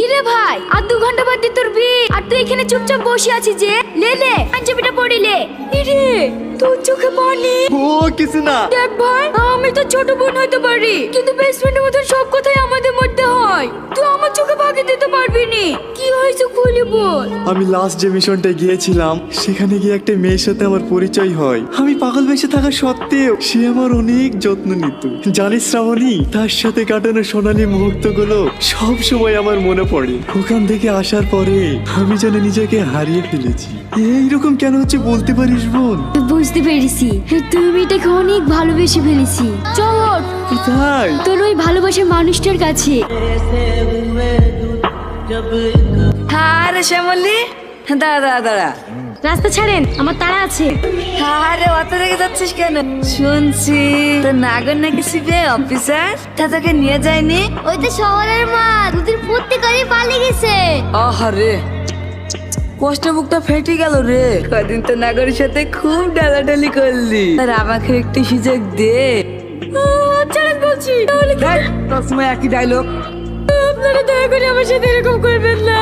কিরে ভাই, আর 2 ঘন্টা বাদ দিয়ে তোর বিয়ে, আর তুই এখানে চুপচাপ বসে আছিস যে? লে পাঞ্জাবিটা পরিলে। ইরে তোর চোখে পানি। ও কিছু না। দেখ ভাই, আমি তো ছোট বোন হতে পারি, কিন্তু বেস্ট ফ্রেন্ডের মতো সব কথাই আমাদের মধ্যে হয়। তুই আমার চোখে ভাগে দিতে পারবি নি। কি হয়েছে খুলে বল। আমি লাস্ট যে মিশনটায় গিয়েছিলাম, সেখানে গিয়ে একটা মেয়ের সাথে আমার পরিচয় হয়। আমি পাগল বেশে থাকা সত্ত্বেও সে আমার অনেক যত্ন নিত। জানিস শ্রাবণী, তার সাথে কাটানো সোনালী মুহূর্তগুলো সব সময় আমার মনে পড়ে। ওখান থেকে আসার পরে আমি যেন নিজেকে হারিয়ে ফেলেছি। এইরকম কেন হচ্ছে বলতে পারিস বোন? বুঝতে পেরেছি, তুমি এটাকে অনেক ভালোবেসে ফেলেছি। চল ওঠ। কোথায়? তোর ওই ভালোবাসার মানুষটার কাছে। আরে শ্যামলি, দাঁড়া। রাস্তা ছাড়েন, আমার তাড়া আছে। আরে অত রেগে যাচ্ছিস কেন? শুনছি তোর নাগর নাকি সিবে অফিসার, তা তোকে নিয়ে যায়নি? ওই তো শহরের মা, দুদিন প্রত্যেকারই পালিয়ে গেছে। আহারে, কষ্ট বুকটা ফেটে গেল রে। কদিন তো নাগরের সাথে খুব ডালাডালি করলি, আর আমাকে একটু সুযোগ দে। ছাড়েন বলছি, তাহলে কি? তোর সময় একই ডায়লগ। আপনারা দয়া করে আমার সাথে এরকম করবেন না।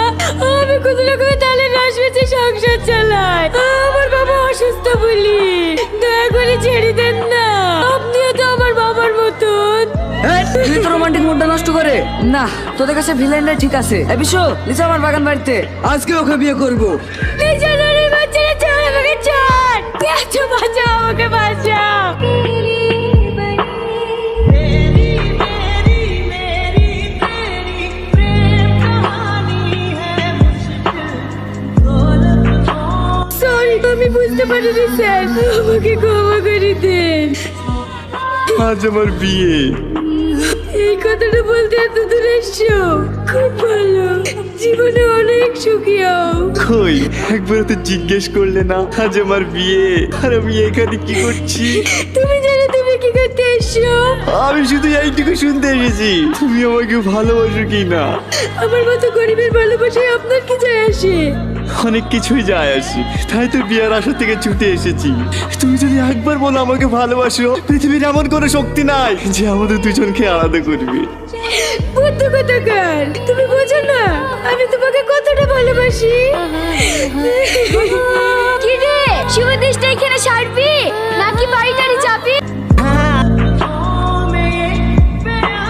আমি কোনো রকমের তালে রাস বেঁচে সংসার চালাই। আমার বাবা অসুস্থ বলি, দয়া করে ছেড়ে দেন না। আপনিও তো আমার বাবার মতন। তুই তো রোমান্টিক মুডটা নষ্ট করে না। তোদের কাছে ভিলেনটা ঠিক আছে। এ বিশ্ব, লিসা আমার বাগান বাড়িতে, আজকে ওকে বিয়ে করবো। এই জানোয়ারের বাচ্চারা, ছাড় আমাকে, ছাড়। কেঁচো, বাঁচাও আমাকে, বাঁচাও। সরি, আমি বুঝতে পারিনি স্যার, আমাকে ক্ষমা করে দেন। আজ আমার বিয়ে। এই কথাটা বলতে এত দূর এসছো, খুব ভালো। জীবনে অনেক সুখী হও। কই, একবার তো জিজ্ঞেস করলে না আজ আমার বিয়ে, আর আমি এখানে কি করছি? তুমি জানো তুমি কি করতে এসছো? আমি শুধু এইটুকু শুনতে এসেছি, তুমি আমাকে ভালোবাসো কি না। আমার মতো গরিবের ভালোবাসায় আপনার কি যায় আসে? অনেক কিছুই যায় আসি, তাই তো বিয়ার আশা থেকে ছুটে এসেছি। তুমি যদি একবার বলো আমাকে ভালোবাসো, পৃথিবীর এমন কোনো শক্তি নাই যে আমাদের দুজনকে আলাদা করবে। বুদ্ধ কথাকার, তুমি বোঝো না আমি তোমাকে কতটা ভালোবাসি।